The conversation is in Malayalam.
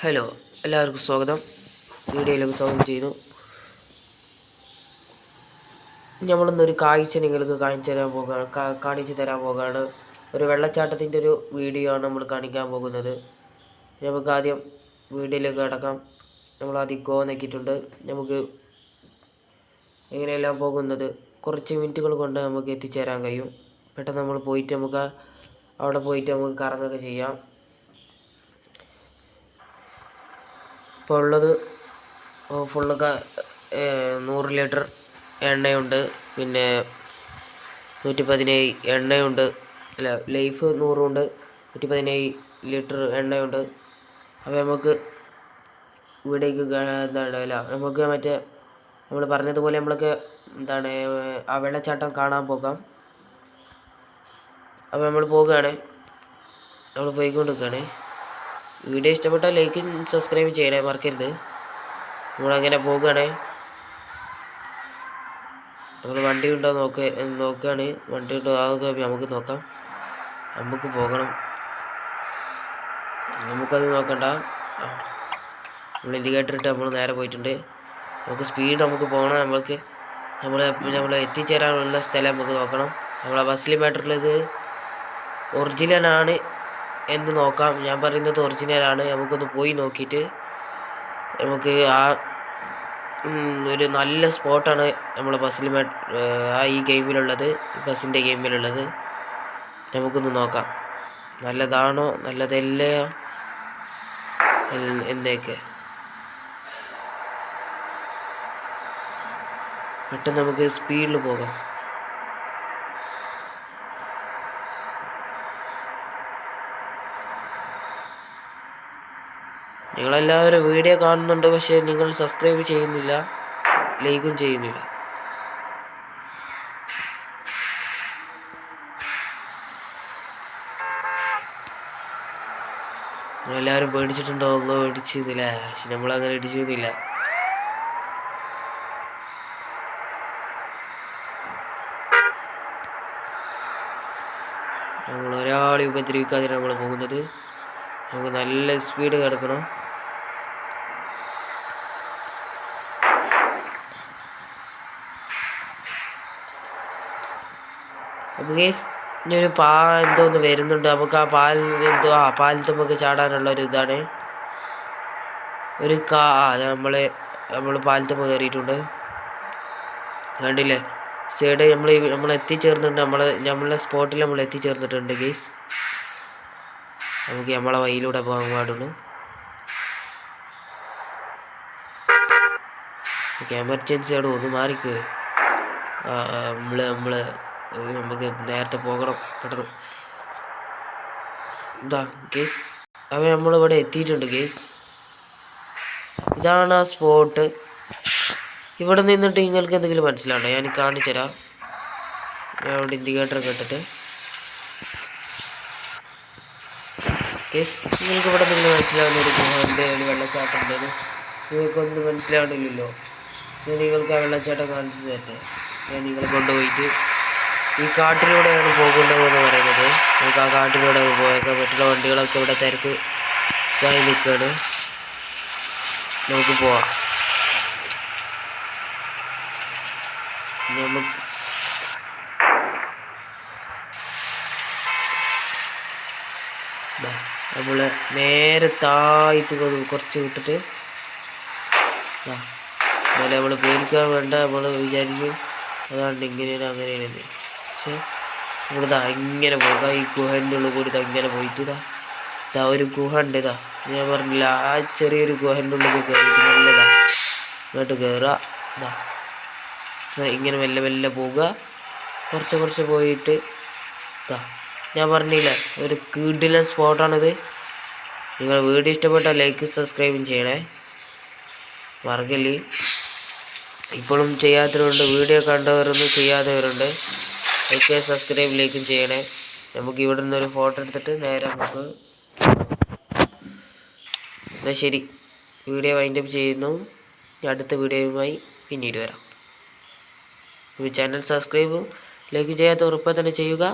ഹലോ, എല്ലാവർക്കും സ്വാഗതം. വീഡിയോയിലേക്ക് സ്വാഗതം ചെയ്യുന്നു. നമ്മളിന്നൊരു കാഴ്ച നിങ്ങൾക്ക് കാണിച്ചു തരാൻ പോകുകയാണ്. ഒരു വെള്ളച്ചാട്ടത്തിൻ്റെ ഒരു വീഡിയോ ആണ് നമ്മൾ കാണിക്കാൻ പോകുന്നത്. നമുക്ക് ആദ്യം വീഡിയോയിലേക്ക് കടക്കാം. നമ്മളാദ്യം ഗോ നോക്കിയിട്ടുണ്ട്. നമുക്ക് എങ്ങനെയെല്ലാം പോകുന്നത് കുറച്ച് മിനിറ്റുകൾ കൊണ്ട് നമുക്ക് എത്തിച്ചേരാൻ കഴിയും. പെട്ടെന്ന് നമ്മൾ പോയിട്ട് അവിടെ പോയിട്ട് നമുക്ക് കറങ്ങുകയൊക്കെ ചെയ്യാം. ഇപ്പോൾ ഉള്ളത് ഫുള്ള് 100 ലിറ്റർ എണ്ണയുണ്ട്, പിന്നെ 117 എണ്ണയുണ്ട്, അല്ല ലൈഫ് 100 ഉണ്ട്, 117 ലിറ്റർ എണ്ണയുണ്ട്. അപ്പോൾ നമുക്ക് ഇവിടേക്ക് നമുക്ക് മറ്റേ നമ്മൾ പറഞ്ഞതുപോലെ നമ്മൾക്ക് ആ വെള്ളച്ചാട്ടം കാണാൻ പോകാം. അപ്പോൾ നമ്മൾ പോവുകയാണ്, നമ്മൾ പോയിക്കൊണ്ടിരിക്കുകയാണ്. വീഡിയോ ഇഷ്ടപ്പെട്ടാൽ ലൈക്കും സബ്സ്ക്രൈബ് ചെയ്യണേ, മറക്കരുത്. നമ്മളങ്ങനെ പോവുകയാണ്. നമ്മൾ വണ്ടി ഉണ്ടോ നോക്കുകയാണ്. വണ്ടി ഉണ്ടോ അതൊക്കെ നമുക്ക് നോക്കാം. നമുക്ക് പോകണം. നമുക്കത് നോക്കണ്ട. നമ്മൾ ഇൻഡിക്കേറ്റർ ഇട്ട് നമ്മൾ നേരെ പോയിട്ടുണ്ട്. നമുക്ക് സ്പീഡ് പോകണം. നമ്മൾ എത്തിച്ചേരാനുള്ള സ്ഥലം നമുക്ക് നോക്കണം. നമ്മളെ ബസ്സിൽ മാറ്ററിൽ ഇത് ഒറിജിനലാണ് എന്ന് നോക്കാം. ഞാൻ പറയുന്നത് ഒറിജിനലാണ്. നമുക്കൊന്ന് പോയി നോക്കിയിട്ട് നമുക്ക് ഒരു നല്ല സ്പോട്ടാണ് നമ്മളെ ബസ്സിൽ ഈ ഗെയിമിലുള്ളത്, ബസ്സിൻ്റെ ഗെയിമിലുള്ളത്. നമുക്കൊന്ന് നോക്കാം നല്ലതാണോ നല്ലതല്ല എന്നൊക്കെ. പെട്ടെന്ന് നമുക്ക് സ്പീഡിൽ പോകാം. നിങ്ങളെല്ലാവരും വീഡിയോ കാണുന്നുണ്ട്, പക്ഷേ നിങ്ങൾ സബ്സ്ക്രൈബ് ചെയ്യുന്നില്ല, ലൈക്കും ചെയ്യുന്നില്ല. നിങ്ങളെല്ലാവരും പേടിച്ചിട്ടുണ്ടോ? പേടിച്ചിരുന്നില്ല, പക്ഷെ നമ്മളങ്ങനെ ഇടിച്ചിരുന്നില്ല. നമ്മൾ ഒരാളെ ഉപദ്രവിക്കാതെ നമ്മൾ പോകുന്നത്. നമുക്ക് നല്ല സ്പീഡ് കിടക്കണം. അപ്പോൾ ഗൈസ്, ഇനിയൊരു എന്തോന്ന് വരുന്നുണ്ട്. നമുക്ക് ആ പാലത്ത് നമുക്ക് ചാടാനുള്ള ഒരു ഇതാണ്. അത് നമ്മൾ പാലത്ത് കയറിയിട്ടുണ്ട്. കണ്ടില്ലേ സൈഡ് നമ്മൾ എത്തിച്ചേർന്നിട്ടുണ്ട്. നമ്മളെ സ്പോട്ടിൽ നമ്മൾ എത്തിച്ചേർന്നിട്ടുണ്ട് ഗൈസ്. നമുക്ക് നമ്മളെ വഴിയിലൂടെ പോകാൻ പാടുള്ളൂ. എമർജൻസി അവിടെ ഒന്ന് മാറിക്ക്. നമുക്ക് നേരത്തെ പോകണം പെട്ടെന്ന്. ഗേസ്, അവ നമ്മളിവിടെ എത്തിയിട്ടുണ്ട് ഗേസ്. ഇതാണ് ആ സ്പോട്ട്. ഇവിടെ നിന്നിട്ട് നിങ്ങൾക്ക് എന്തെങ്കിലും മനസ്സിലാവണ്ടോ? ഞാൻ കാണിച്ചു തരാം. ഞാൻ ഇവിടെ ഇൻഡിക്കേറ്ററൊക്കെ ഇട്ടിട്ട് ഗേസ്, നിങ്ങൾക്ക് ഇവിടെ എന്തെങ്കിലും മനസ്സിലാവുന്ന ഒരു ഗുഹയുണ്ട്, ഒരു വെള്ളച്ചാട്ടം ഉണ്ടെന്ന് നിങ്ങൾക്കൊന്നും മനസ്സിലാവണില്ലല്ലോ. നിങ്ങൾക്ക് ആ വെള്ളച്ചാട്ടം കാണിച്ചു തരട്ടെ. ഞാൻ നിങ്ങളെ കൊണ്ടുപോയിട്ട് ഈ കാട്ടിലൂടെയാണ് പോകേണ്ടതെന്ന് പറയുന്നത്. നമുക്ക് ആ കാട്ടിലൂടെ പോയേക്കാൻ. മറ്റുള്ള വണ്ടികളൊക്കെ ഇവിടെ തിരക്ക് ആയി നിൽക്കുകയാണ്. നമുക്ക് പോവാം. നമ്മൾ നേരെ താഴ്ത്ത് കുറച്ച് വിട്ടിട്ട് നമ്മൾ പേടിക്കാൻ വേണ്ട. നമ്മൾ വിചാരിക്കും അതാണ് ഇങ്ങനെയാണ് അങ്ങനെയാണ്, പക്ഷെ നമ്മളിതാ ഇങ്ങനെ പോകാം. ഈ ഗുഹൻ്റെ ഉള്ളിൽ കൂടി ഇങ്ങനെ പോയിട്ട് ഇതാ ഒരു ഗുഹ ഉണ്ട്. ഞാൻ പറഞ്ഞില്ല, ആ ചെറിയൊരു ഗുഹൻ്റെ ഉള്ളിൽ കയറിയിട്ട് നല്ലതാ ഇങ്ങോട്ട് കയറുക. ഇങ്ങനെ മെല്ലെ മെല്ലെ പോവുക. കുറച്ച് പോയിട്ട് ഞാൻ പറഞ്ഞില്ല, ഒരു കിടിലൻ സ്പോട്ടാണിത്. നിങ്ങൾ വീഡിയോ ഇഷ്ടപ്പെട്ടാൽ ലൈക്കും സബ്സ്ക്രൈബും ചെയ്യണേ, മറക്കല്ലേ. ഇപ്പോഴും ചെയ്യാത്തവരുണ്ട്, വീഡിയോ കണ്ടവരൊന്നും ചെയ്യാത്തവരുണ്ട്. ലൈക്ക് സബ്സ്ക്രൈബ് ലൈക്കും ചെയ്യണേ. നമുക്ക് ഇവിടെ നിന്നൊരു ഫോട്ടോ എടുത്തിട്ട് നേരെ നമുക്ക് എന്നാൽ ശരി, വീഡിയോ വൈൻഡപ്പ് ചെയ്യുന്നു. അടുത്ത വീഡിയോയുമായി പിന്നീട് വരാം. ഈ ചാനൽ സബ്സ്ക്രൈബ് ലൈക്ക് ചെയ്യാത്ത ഉറപ്പായി തന്നെ ചെയ്യുക.